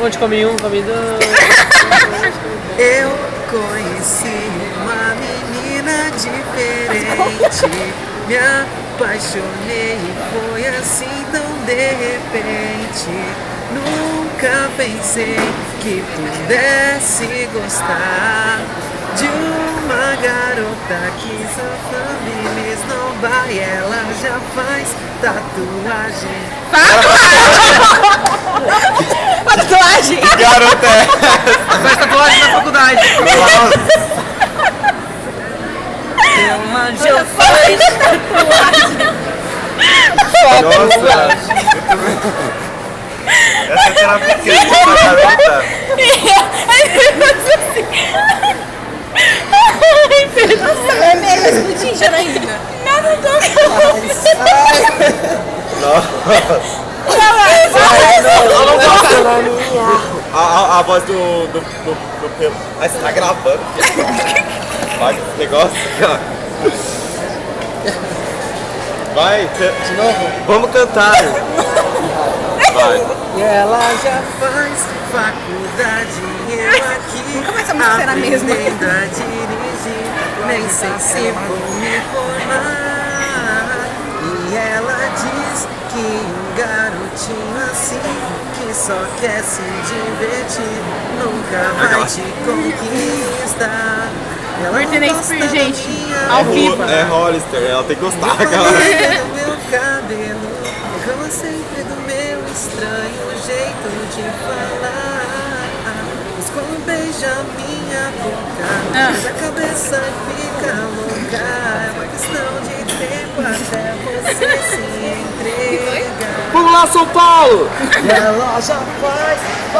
Onde come um, come dois. Eu conheci uma menina diferente, me apaixonei e foi assim tão de repente. Nunca pensei que pudesse gostar de uma garota que só família esnoba e ela já faz tatuagem. Tatuagem! Garota é. Faz tatuagem na faculdade. Ela já faz Nossa. Essa será pequena da garota. Ai, Pedro. É mesmo, explodindo, Janaína. Nada A voz do pelo. Ah, você tá gravando? Vai, esse negócio. Vai, de novo. Vamos cantar. Vai. E ela já faz faculdade e eu aqui Nunca mais essa música será a mesma. aprendendo a dirigir. Nem sei se vou me formar. E ela diz que um garotinho assim que só quer se divertir nunca vai te conquistar. Ela Britney gosta Spears, da gente, minha ao vivo. roupa. É Hollister, ela tem que gostar, cara. Do meu cabelo, reclama sempre do meu estranho jeito de falar. Mas quando beija minha boca, beija a cabeça e fica louca. É uma questão de tempo até você se entregar. Vamos lá, São Paulo! E ela já faz